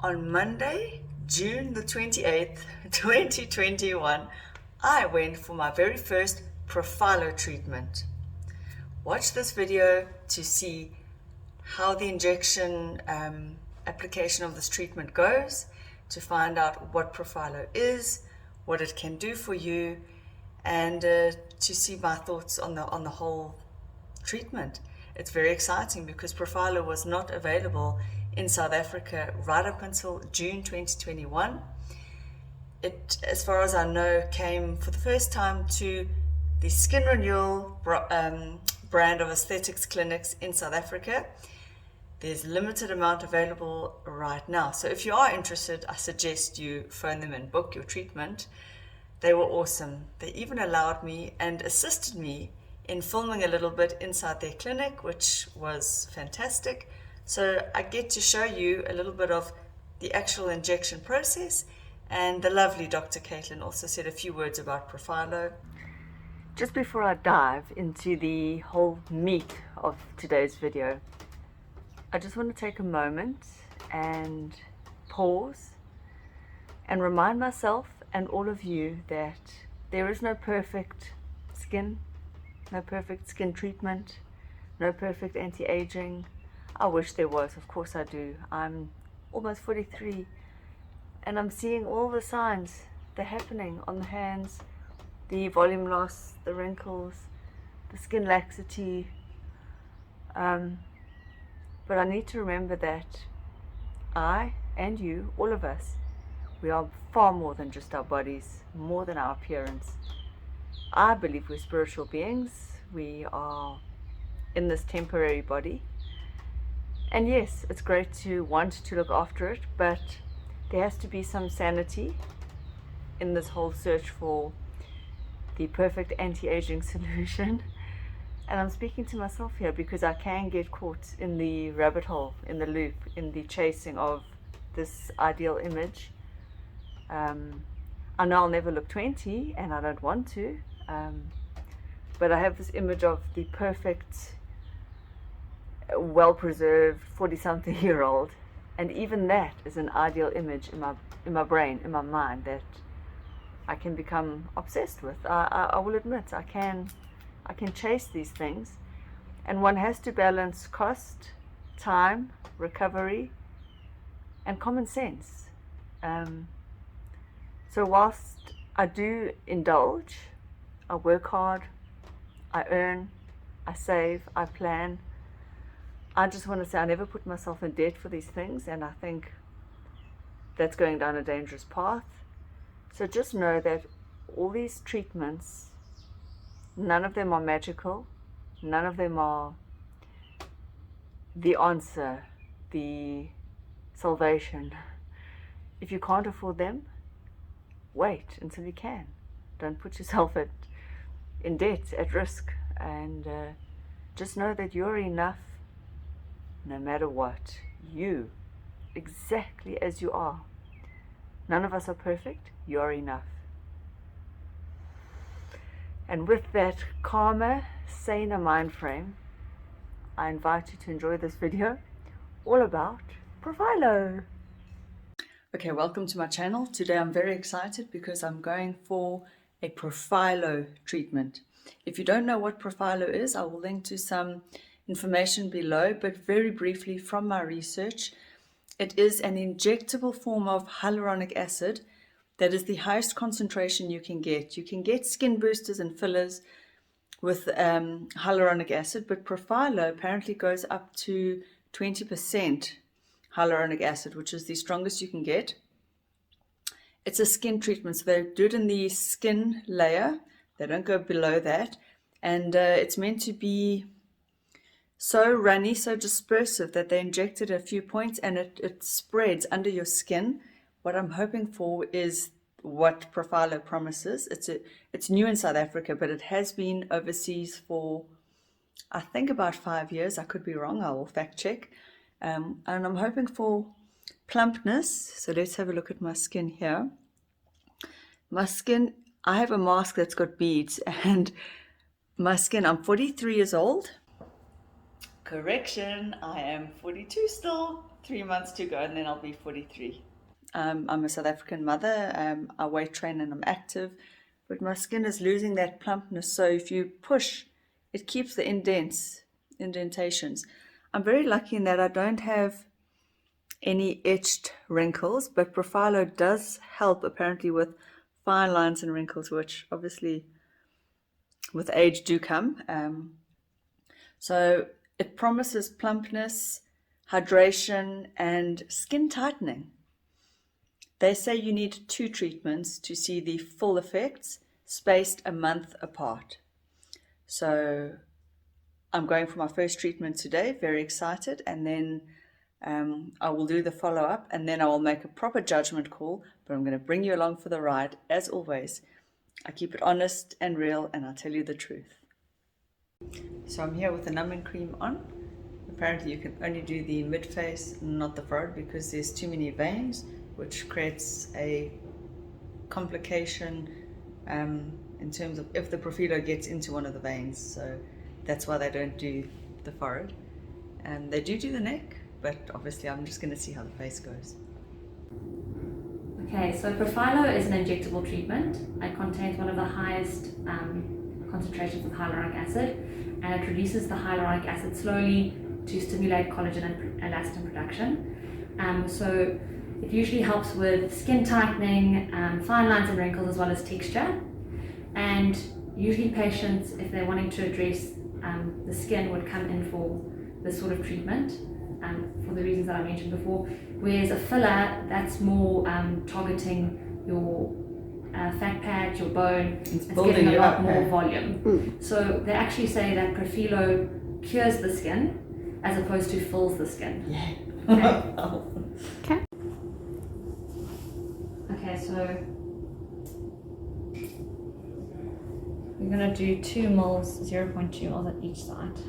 On Monday, June the 28th, 2021, I went for my very first Profhilo treatment. Watch this video to see how the injection application of this treatment goes, to find out what Profhilo is, what it can do for you, and to see my thoughts on the whole treatment. It's very exciting because Profhilo was not available in South Africa right up until June 2021. It, as far as I know, came for the first time to the Skin Renewal brand of aesthetics clinics in South Africa. There's limited amount available right now. So if you are interested, I suggest you phone them and book your treatment. They were awesome. They even allowed me and assisted me in filming a little bit inside their clinic, which was fantastic. So I get to show you a little bit of the actual injection process, and the lovely Dr. Caitlin also said a few words about Profhilo. Just before I dive into the whole meat of today's video, I just want to take a moment and pause and remind myself and all of you that there is no perfect skin, no perfect skin treatment, no perfect anti-aging. I wish there was, of course I do. I'm almost 43 and I'm seeing all the signs. They're happening on the hands, the volume loss, the wrinkles, the skin laxity. But I need to remember that I and you, all of us, we are far more than just our bodies, more than our appearance. I believe we're spiritual beings. We are in this temporary body. And yes, it's great to want to look after it, but there has to be some sanity in this whole search for the perfect anti-aging solution. And I'm speaking to myself here because I can get caught in the rabbit hole, in the loop, in the chasing of this ideal image. I know I'll never look 20 and I don't want to, but I have this image of the perfect, well-preserved 40-something-year-old, and even that is an ideal image in my brain, in my mind, that I can become obsessed with. I will admit I can chase these things, and one has to balance cost, time, recovery, and common sense. So whilst I do indulge, I work hard, I earn, I save, I plan, I just want to say I never put myself in debt for these things, and I think that's going down a dangerous path. So just know that all these treatments, none of them are magical, none of them are the answer, the salvation. If you can't afford them, wait until you can. Don't put yourself in debt, at risk, and just know that you're enough no matter what. You, exactly as you are. None of us are perfect. You're enough. And with that calmer, saner mind frame, I invite you to enjoy this video all about Profhilo. Okay, welcome to my channel. Today I'm very excited because I'm going for a Profhilo treatment. If you don't know what Profhilo is, I will link to some information below, but very briefly from my research, it is an injectable form of hyaluronic acid that is the highest concentration you can get. You can get skin boosters and fillers with hyaluronic acid, but Profhilo apparently goes up to 20% hyaluronic acid, which is the strongest you can get. It's a skin treatment, so they do it in the skin layer. They don't go below that, and it's meant to be so runny, so dispersive that they inject it at a few points and it spreads under your skin. What I'm hoping for is what Profhilo promises. It's new in South Africa, but it has been overseas for, I think, about 5 years. I could be wrong. I will fact check. And I'm hoping for plumpness. So let's have a look at my skin here. My skin, I have a mask that's got beads, and my skin, I'm 43 years old. Correction, I am 42 still. 3 months to go and then I'll be 43. I'm a South African mother. I weight train and I'm active, but my skin is losing that plumpness. So if you push, it keeps the indentations. I'm very lucky in that I don't have any etched wrinkles, but Profhilo does help apparently with fine lines and wrinkles, which obviously with age do come. So it promises plumpness, hydration, and skin tightening. They say you need 2 treatments to see the full effects, spaced a month apart. So I'm going for my first treatment today, very excited, and then I will do the follow-up, and then I will make a proper judgment call, but I'm going to bring you along for the ride, as always. I keep it honest and real, and I'll tell you the truth. So I'm here with the numbing cream on. Apparently you can only do the mid-face, not the forehead, because there's too many veins, which creates a complication in terms of if the Profhilo gets into one of the veins. So that's why they don't do the forehead. And they do the neck, but obviously I'm just going to see how the face goes. Okay, so Profhilo is an injectable treatment. It contains one of the highest concentrations of hyaluronic acid, and it releases the hyaluronic acid slowly to stimulate collagen and elastin production. So it usually helps with skin tightening, fine lines and wrinkles, as well as texture. And usually patients, if they're wanting to address the skin, would come in for this sort of treatment for the reasons that I mentioned before. Whereas a filler, that's more targeting your fat pad, your bone. It's getting a lot more volume. So they actually say that Profhilo cures the skin as opposed to fills the skin. Yeah. Okay. Okay, so we're going to do 2 mils, 0.2 mils at each side.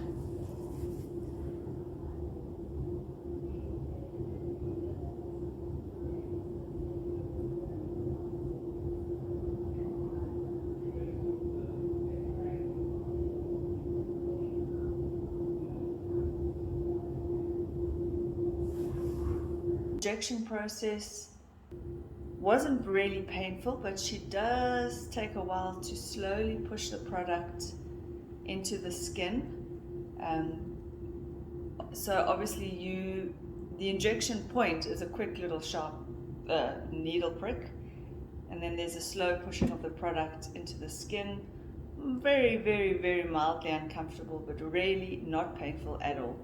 Injection process wasn't really painful, but she does take a while to slowly push the product into the skin. So obviously the injection point is a quick little sharp needle prick, and then there's a slow pushing of the product into the skin. Very, very, very mildly uncomfortable, but really not painful at all.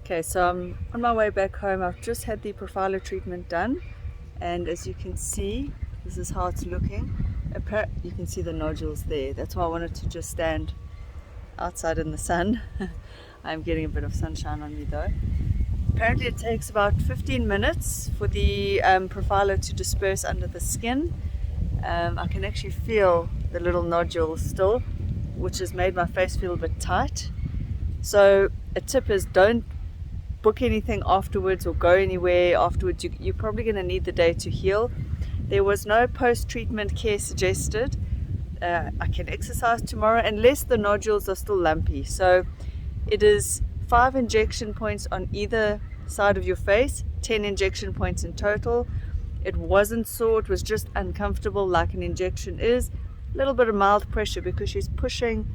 Okay, so I'm on my way back home. I've just had the Profhilo treatment done, and as you can see, this is how it's looking. You can see the nodules there. That's why I wanted to just stand outside in the sun. I'm getting a bit of sunshine on me though. Apparently it takes about 15 minutes for the Profhilo to disperse under the skin. I can actually feel the little nodules still, which has made my face feel a bit tight. So a tip is don't book anything afterwards or go anywhere afterwards. You're probably going to need the day to heal. There was no post-treatment care suggested. I can exercise tomorrow unless the nodules are still lumpy. So it is 5 injection points on either side of your face, 10 injection points in total. It wasn't sore, it was just uncomfortable like an injection is. A little bit of mild pressure because she's pushing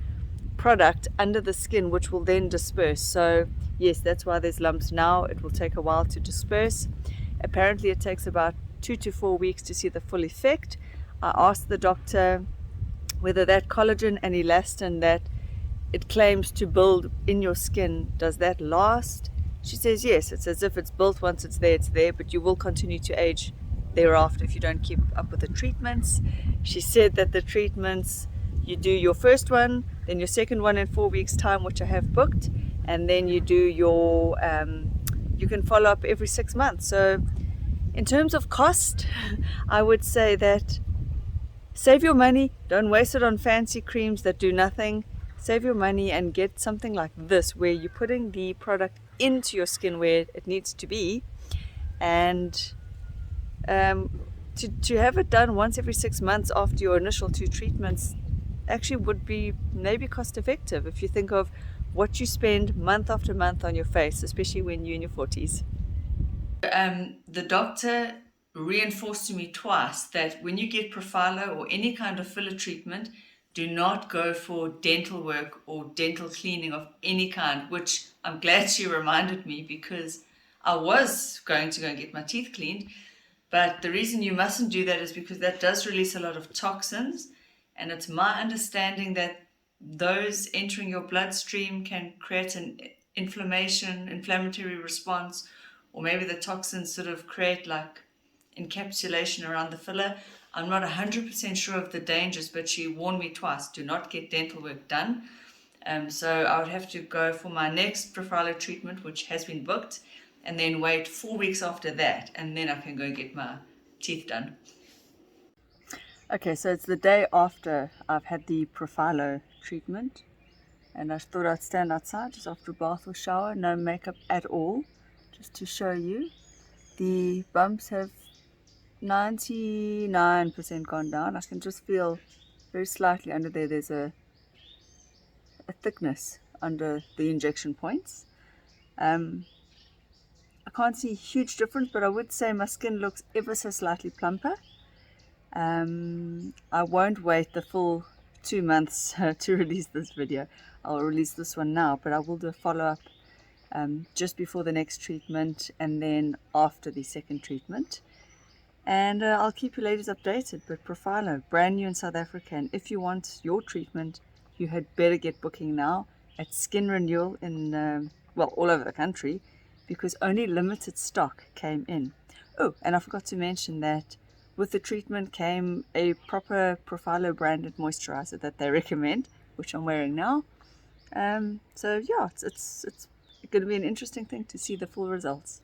product under the skin, which will then disperse. So yes, that's why there's lumps now. It will take a while to disperse. Apparently it takes about 2 to 4 weeks to see the full effect. I asked the doctor whether that collagen and elastin that it claims to build in your skin, does that last? She says yes, it's as if it's built. Once it's there, but you will continue to age thereafter if you don't keep up with the treatments. She said that the treatments, you do your first one, then your second one in 4 weeks time, which I have booked, and then you do your you can follow up every 6 months. So in terms of cost, I would say that save your money, don't waste it on fancy creams that do nothing. Save your money and get something like this where you're putting the product into your skin where it needs to be, and to have it done once every 6 months after your initial 2 treatments actually would be maybe cost effective if you think of what you spend month after month on your face, especially when you're in your 40s. The doctor reinforced to me twice that when you get Profhilo or any kind of filler treatment, do not go for dental work or dental cleaning of any kind, which I'm glad she reminded me, because I was going to go and get my teeth cleaned. But the reason you mustn't do that is because that does release a lot of toxins. And it's my understanding that those entering your bloodstream can create an inflammatory response, or maybe the toxins sort of create like encapsulation around the filler. I'm not 100% sure of the dangers, but she warned me twice, do not get dental work done. So I would have to go for my next Profhilo treatment, which has been booked, and then wait 4 weeks after that, and then I can go and get my teeth done. Okay, so it's the day after I've had the Profhilo treatment, and I thought I'd stand outside just after a bath or shower, no makeup at all, just to show you. The bumps have 99% gone down. I can just feel very slightly under there, there's a thickness under the injection points. I can't see a huge difference, but I would say my skin looks ever so slightly plumper. I won't wait the full 2 months to release this video. I'll release this one now, but I will do a follow-up just before the next treatment and then after the second treatment. And I'll keep you ladies updated. But Profhilo, brand new in South Africa, and if you want your treatment, you had better get booking now at Skin Renewal in, all over the country, because only limited stock came in. Oh, and I forgot to mention that with the treatment came a proper Profhilo branded moisturizer that they recommend, which I'm wearing now. So yeah, it's going to be an interesting thing to see the full results.